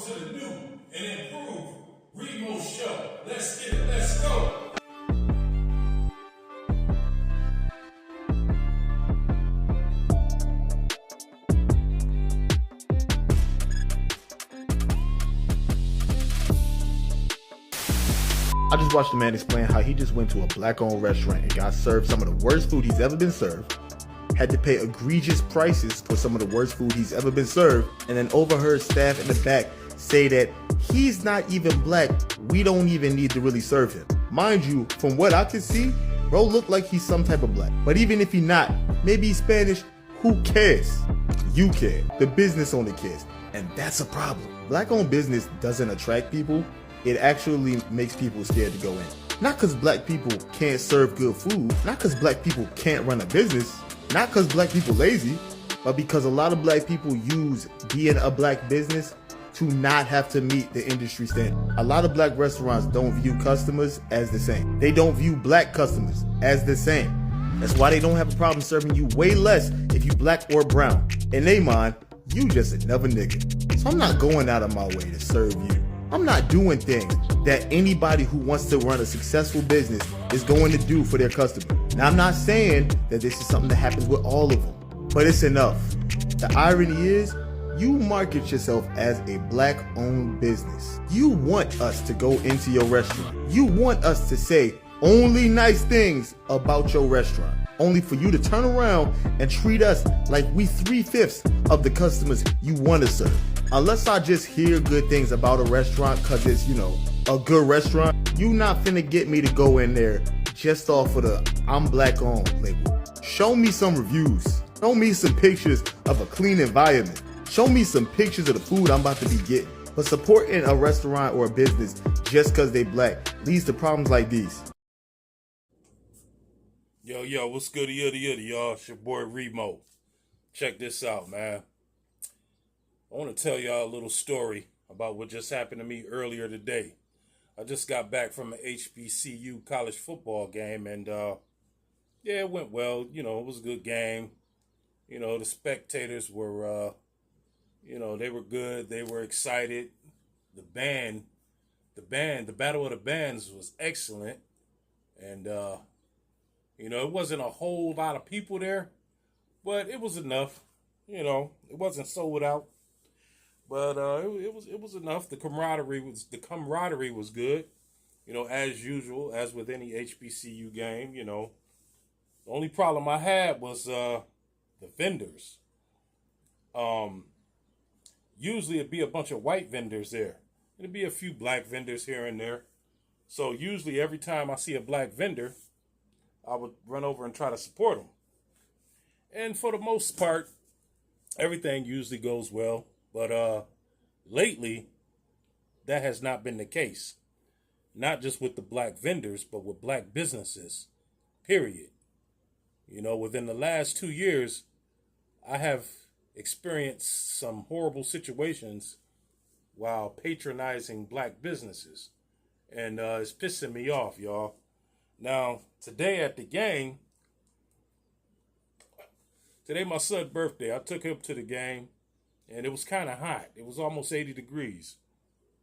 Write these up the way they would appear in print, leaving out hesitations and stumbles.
to the new and improved Remo Show. Let's get it, let's go. I just watched the man explain how he just went to a black-owned restaurant and got served some of the worst food he's ever been served, had to pay egregious prices for some of the worst food he's ever been served, and then overheard staff in the back say that he's not even black, we don't even need to really serve him. Mind you, from what I can see, bro look like he's some type of black. But even if he's not, maybe he's Spanish, who cares? You care. The business owner cares. And that's a problem. Black-owned business doesn't attract people. It actually makes people scared to go in. Not because black people can't serve good food, not because black people can't run a business, not because black people lazy, but because a lot of black people use being a black business to not have to meet the industry standard. A lot of black restaurants don't view customers as the same. They don't view black customers as the same. That's why they don't have a problem serving you way less if you black or brown. In they mind, you just another nigga. So I'm not going out of my way to serve you. I'm not doing things that anybody who wants to run a successful business is going to do for their customer. Now, I'm not saying that this is something that happens with all of them, but it's enough. The irony is, you market yourself as a black-owned business. You want us to go into your restaurant. You want us to say only nice things about your restaurant, only for you to turn around and treat us like we 3/5 of the customers you want to serve. Unless I just hear good things about a restaurant because it's, a good restaurant, you not finna get me to go in there just off of the I'm black owned label. Show me some reviews. Show me some pictures of a clean environment. Show me some pictures of the food I'm about to be getting. But supporting a restaurant or a business just because they black leads to problems like these. Yo, what's good, y'all? It's your boy Remo. Check this out, man. I want to tell y'all a little story about what just happened to me earlier today. I just got back from an HBCU college football game, and it went well. It was a good game. The spectators were, they were good. They were excited. The Battle of the Bands was excellent. And, it wasn't a whole lot of people there, but it was enough. It wasn't sold out. But it was enough. The camaraderie was good, as usual, as with any HBCU game. The only problem I had was the vendors. Usually it'd be a bunch of white vendors there. It'd be a few black vendors here and there. So usually every time I see a black vendor, I would run over and try to support them. And for the most part, everything usually goes well. But lately, that has not been the case. Not just with the black vendors, but with black businesses, period. Within the last 2 years, I have experienced some horrible situations while patronizing black businesses. And it's pissing me off, y'all. Now, today at the game, today my son's birthday, I took him to the game. And it was kind of hot. It was almost 80 degrees.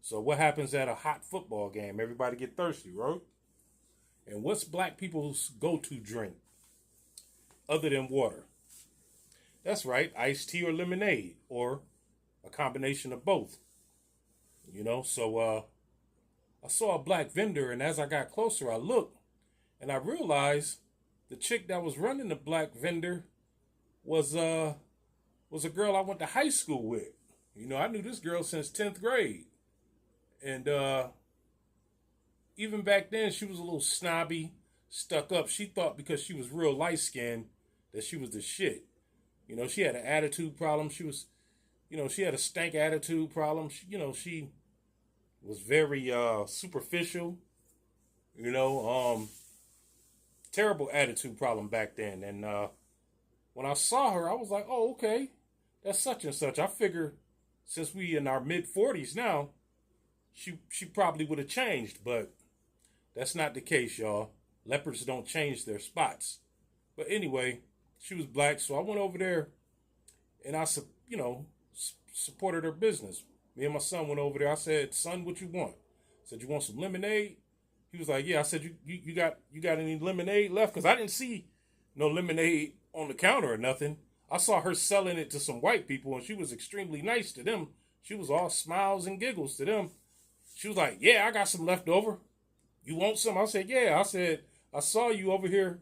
So what happens at a hot football game? Everybody get thirsty, right? And what's black people's go-to drink other than water? That's right, iced tea or lemonade, or a combination of both. So I saw a black vendor, and as I got closer, I looked, and I realized the chick that was running the black vendor was a girl I went to high school with. I knew this girl since 10th grade. And even back then, she was a little snobby, stuck up. She thought because she was real light-skinned that she was the shit. She had an attitude problem. She was, she had a stank attitude problem. She was very superficial. Terrible attitude problem back then. And when I saw her, I was like, oh, okay. That's such and such. I figure since we in our mid-40s now, she probably would have changed, but that's not the case, y'all. Leopards don't change their spots. But anyway, she was black, so I went over there and I supported her business. Me and my son went over there. I said, son, what you want? I said, you want some lemonade? He was like, yeah. I said, you got any lemonade left? Because I didn't see no lemonade on the counter or nothing. I saw her selling it to some white people, and she was extremely nice to them. She was all smiles and giggles to them. She was like, yeah, I got some left over. You want some? I said, yeah. I said, I saw you over here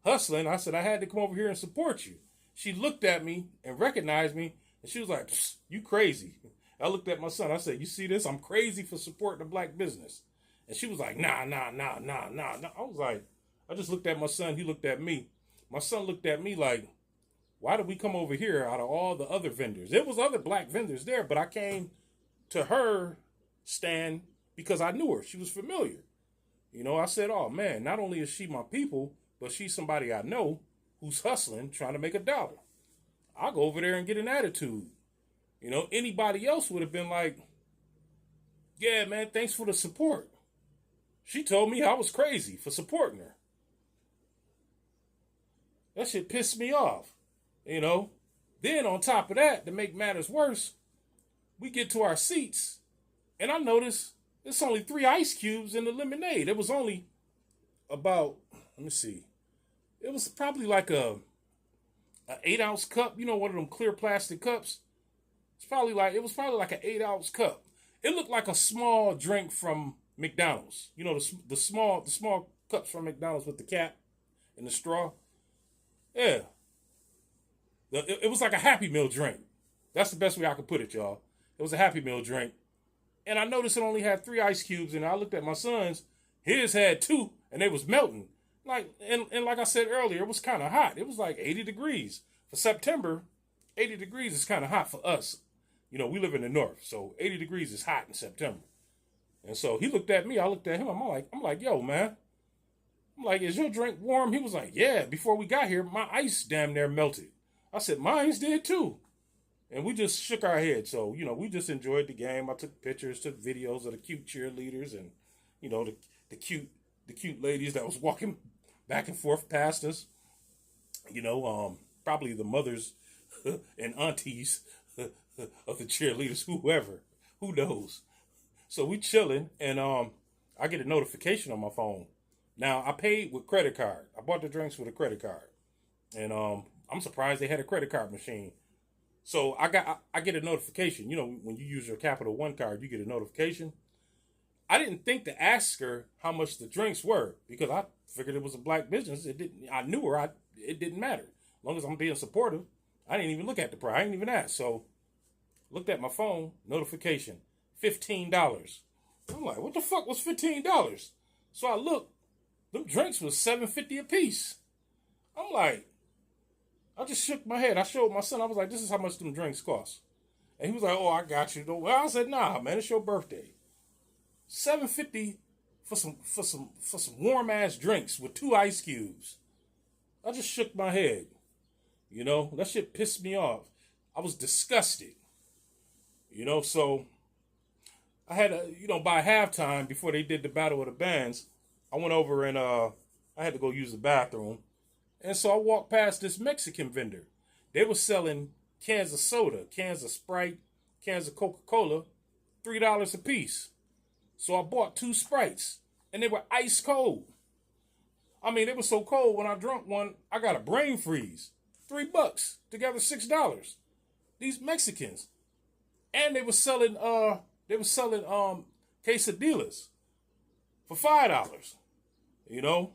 hustling. I said, I had to come over here and support you. She looked at me and recognized me, and she was like, you crazy. I looked at my son. I said, you see this? I'm crazy for supporting a black business. And she was like, nah. I was like, I just looked at my son. He looked at me. My son looked at me like, why did we come over here out of all the other vendors? There was other black vendors there, but I came to her stand because I knew her. She was familiar. You know, I said, oh man, not only is she my people, but she's somebody I know who's hustling, trying to make a dollar. I'll go over there and get an attitude. You know, anybody else would have been like, yeah, man, thanks for the support. She told me I was crazy for supporting her. That shit pissed me off. You know, then on top of that, to make matters worse, we get to our seats, and I notice there's only 3 ice cubes in the lemonade. It was only about, let me see, it was probably like a 8-ounce cup. You know, one of them clear plastic cups. It was probably like an 8-ounce cup. It looked like a small drink from McDonald's. You know, the small cups from McDonald's with the cap and the straw. Yeah. It was like a Happy Meal drink. That's the best way I could put it, y'all. It was a Happy Meal drink. And I noticed it only had 3 ice cubes, and I looked at my son's. His had 2, and they was melting. Like like I said earlier, it was kind of hot. It was like 80 degrees. For September, 80 degrees is kind of hot for us. You know, we live in the north, so 80 degrees is hot in September. And so he looked at me, I looked at him, I'm like, yo, man. I'm like, is your drink warm? He was like, yeah, before we got here, my ice damn near melted. I said, mine's did too. And we just shook our heads. So, you know, we just enjoyed the game. I took pictures, took videos of the cute cheerleaders and, you know, the cute ladies that was walking back and forth past us. You know, probably the mothers and aunties of the cheerleaders, whoever, who knows. So we chilling, and I get a notification on my phone. Now, I paid with credit card. I bought the drinks with a credit card. And I'm surprised they had a credit card machine. So I get a notification. You know, when you use your Capital One card, you get a notification. I didn't think to ask her how much the drinks were because I figured it was a black business. I knew her. It didn't matter. As long as I'm being supportive, I didn't even look at the price. I didn't even ask. So looked at my phone, notification, $15. I'm like, what the fuck was $15? So I looked, them drinks was $7.50 a piece. I'm like, I just shook my head. I showed my son. I was like, this is how much them drinks cost. And he was like, oh, I got you. Well, I said, nah, man, it's your birthday. $7.50 for some warm ass drinks with 2 ice cubes. I just shook my head. You know, that shit pissed me off. I was disgusted. You know, so I had by halftime, before they did the Battle of the Bands, I went over and I had to go use the bathroom. And so I walked past this Mexican vendor. They were selling cans of soda, cans of Sprite, cans of Coca-Cola, $3 a piece. So I bought 2 Sprites, and they were ice cold. I mean, they were so cold, when I drank one, I got a brain freeze. $3, together $6. These Mexicans. And they were selling quesadillas for $5. You know?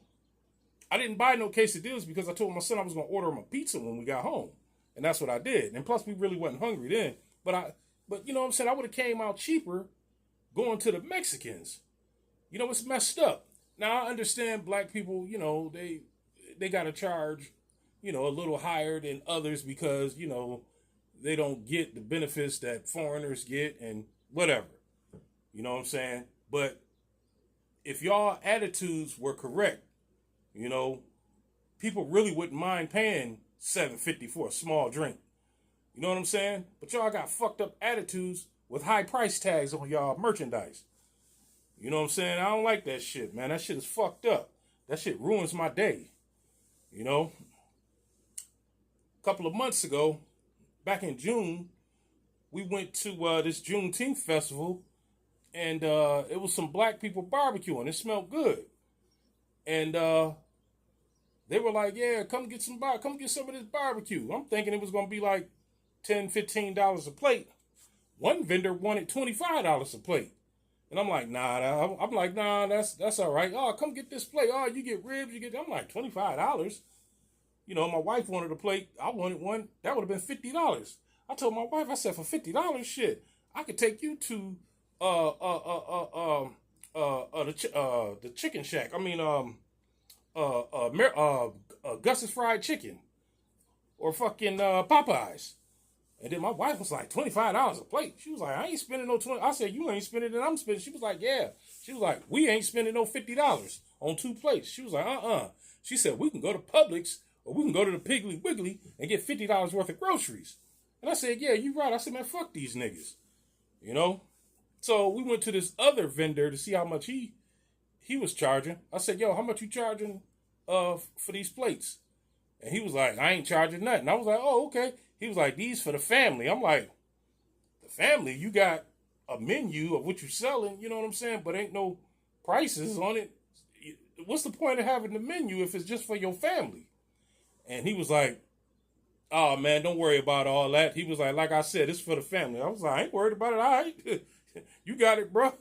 I didn't buy no quesadillas because I told my son I was going to order him a pizza when we got home. And that's what I did. And plus, we really wasn't hungry then. But you know what I'm saying? I would have came out cheaper going to the Mexicans. You know, it's messed up. Now, I understand black people, you know, they got to charge, you know, a little higher than others because, you know, they don't get the benefits that foreigners get and whatever. You know what I'm saying? But if y'all attitudes were correct, you know, people really wouldn't mind paying $7.50 for a small drink. You know what I'm saying? But y'all got fucked up attitudes with high price tags on y'all merchandise. You know what I'm saying? I don't like that shit, man. That shit is fucked up. That shit ruins my day. You know? A couple of months ago, back in June, we went to this Juneteenth festival, and it was some black people barbecuing. It smelled good, and they were like, "Yeah, come get some of this barbecue." I'm thinking it was gonna be like $10, $15 a plate. One vendor wanted $25 a plate. And I'm like, nah, that's all right. Oh, come get this plate. Oh, you get ribs, I'm like, $25. You know, my wife wanted a plate. I wanted one. That would have been $50. I told my wife, I said, for $50, shit, I could take you to the Chicken Shack. I mean, Gus's Fried Chicken or fucking Popeyes. And then my wife was like, $25 a plate. She was like, I ain't spending no 20. I said, you ain't spending it, I'm spending. She was like, yeah. She was like, we ain't spending no $50 on 2 plates. She was like, She said, we can go to Publix or we can go to the Piggly Wiggly and get $50 worth of groceries. And I said, yeah, you right. I said, man, fuck these niggas. You know? So we went to this other vendor to see how much he was charging. I said, yo, how much you charging for these plates? And he was like, I ain't charging nothing. I was like, oh, okay. He was like, these for the family. I'm like, the family? You got a menu of what you're selling, you know what I'm saying? But ain't no prices on it. What's the point of having the menu if it's just for your family? And he was like, oh, man, don't worry about all that. He was like I said, it's for the family. I was like, I ain't worried about it. All right. You got it, bro.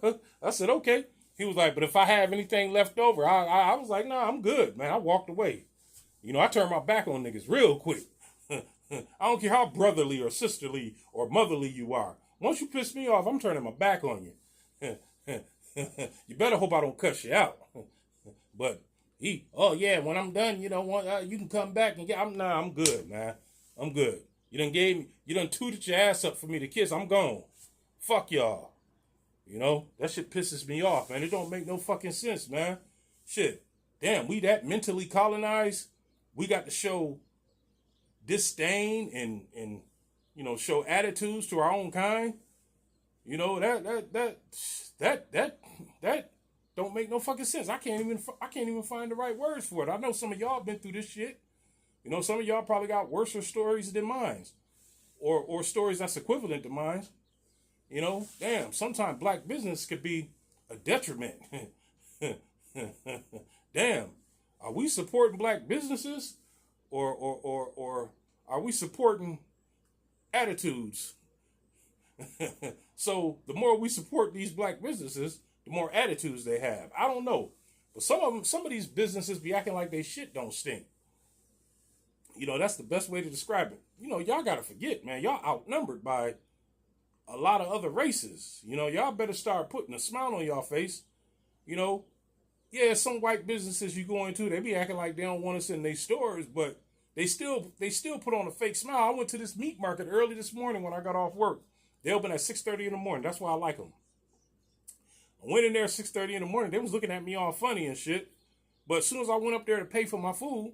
I said, okay. He was like, but if I have anything left over, I was like, nah, I'm good, man. I walked away. You know, I turned my back on niggas real quick. I don't care how brotherly or sisterly or motherly you are. Once you piss me off, I'm turning my back on you. You better hope I don't cuss you out. But when I'm done, you can come back and I'm good, man. I'm good. You done tooted your ass up for me to kiss. I'm gone. Fuck y'all. You know, that shit pisses me off, man. It don't make no fucking sense, man. Shit. Damn, we that mentally colonized. We got to show disdain and show attitudes to our own kind. You know, that don't make no fucking sense. I can't even find the right words for it. I know some of y'all been through this shit. You know, some of y'all probably got worse stories than mine, or stories that's equivalent to mine. You know, damn, sometimes black business could be a detriment. Damn, are we supporting black businesses or are we supporting attitudes? So the more we support these black businesses, the more attitudes they have. I don't know. But some of these businesses be acting like they shit don't stink. You know, that's the best way to describe it. You know, y'all gotta forget, man, y'all outnumbered by a lot of other races. You know, y'all better start putting a smile on y'all face. You know, yeah, some white businesses you go into, they be acting like they don't want us in their stores, but they still put on a fake smile. I went to this meat market early this morning when I got off work. They open at 6:30 in the morning. That's why I like them. I went in there at 6:30 in the morning. They was looking at me all funny and shit. But as soon as I went up there to pay for my food,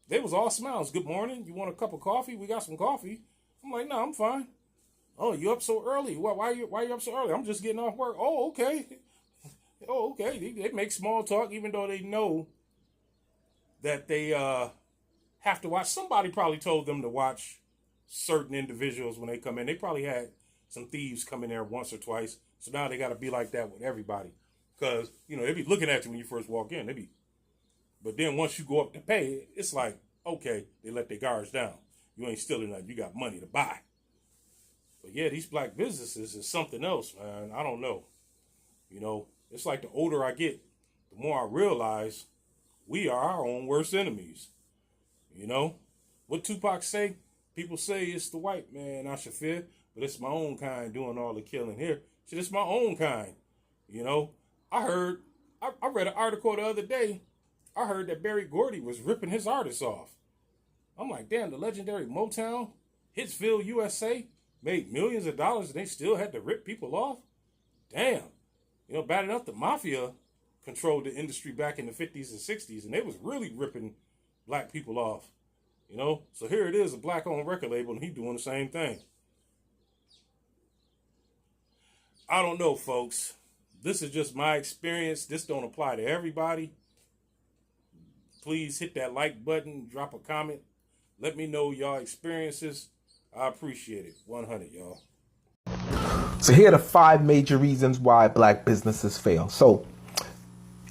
they was all smiles. Good morning. You want a cup of coffee? We got some coffee. I'm like, no, I'm fine. Oh, you up so early? Why are you up so early? I'm just getting off work. Oh, okay. Oh, okay. They make small talk even though they know that they have to watch. Somebody probably told them to watch certain individuals when they come in. They probably had some thieves come in there once or twice. So now they got to be like that with everybody. Because, you know, they be looking at you when you first walk in. But then once you go up to pay, it's like, okay, they let their guards down. You ain't stealing nothing. You got money to buy. But yeah, these black businesses is something else, man. I don't know. You know, it's like the older I get, the more I realize we are our own worst enemies. You know? What Tupac say? People say it's the white man I should fear, but it's my own kind doing all the killing here. Shit, it's my own kind. You know? I read an article the other day. I heard that Berry Gordy was ripping his artists off. I'm like, damn, the legendary Motown, Hitsville, USA, made millions of dollars and they still had to rip people off? Damn. You know, bad enough the mafia controlled the industry back in the 50s and 60s, and they was really ripping black people off. You know? So here it is, a black-owned record label, and he doing the same thing. I don't know, folks. This is just my experience. This don't apply to everybody. Please hit that like button, drop a comment. Let me know y'all experiences. I appreciate it. 100, y'all. So here are the 5 major reasons why black businesses fail. So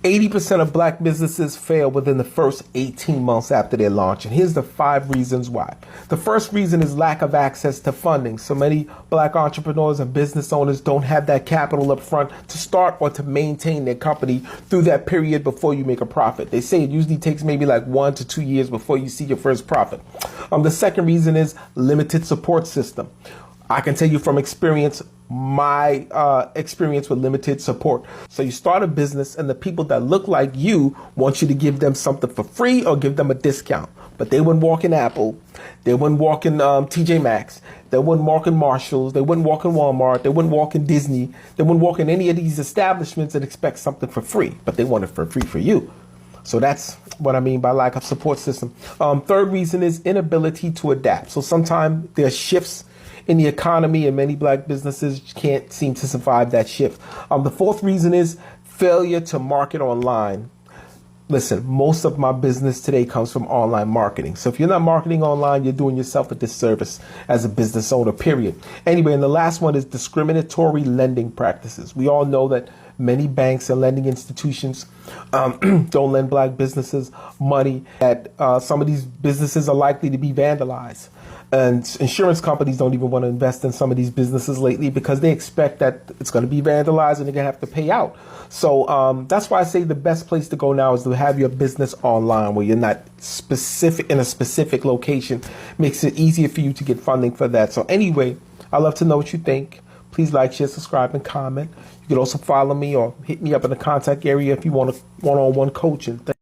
80% of black businesses fail within the first 18 months after their launch. And here's the 5 reasons why. The first reason is lack of access to funding. So many black entrepreneurs and business owners don't have that capital up front to start or to maintain their company through that period before you make a profit. They say it usually takes maybe like 1 to 2 years before you see your first profit. The second reason is limited support system. I can tell you from experience, my experience with limited support. So you start a business and the people that look like you want you to give them something for free or give them a discount. But they wouldn't walk in Apple. They wouldn't walk in TJ Maxx. They wouldn't walk in Marshalls. They wouldn't walk in Walmart. They wouldn't walk in Disney. They wouldn't walk in any of these establishments and expect something for free. But they want it for free for you. So that's what I mean by lack of support system. Third reason is inability to adapt. So sometimes there are shifts in the economy and many black businesses can't seem to survive that shift. The fourth reason is failure to market online. Listen, most of my business today comes from online marketing. So if you're not marketing online, you're doing yourself a disservice as a business owner, period. Anyway, and the last one is discriminatory lending practices. We all know that many banks and lending institutions don't lend black businesses money, that some of these businesses are likely to be vandalized. And insurance companies don't even want to invest in some of these businesses lately because they expect that it's going to be vandalized and they're going to have to pay out. So that's why I say the best place to go now is to have your business online where you're not specific in a specific location. Makes it easier for you to get funding for that. So anyway, I'd love to know what you think. Please like, share, subscribe, and comment. You can also follow me or hit me up in the contact area if you want a one-on-one coaching.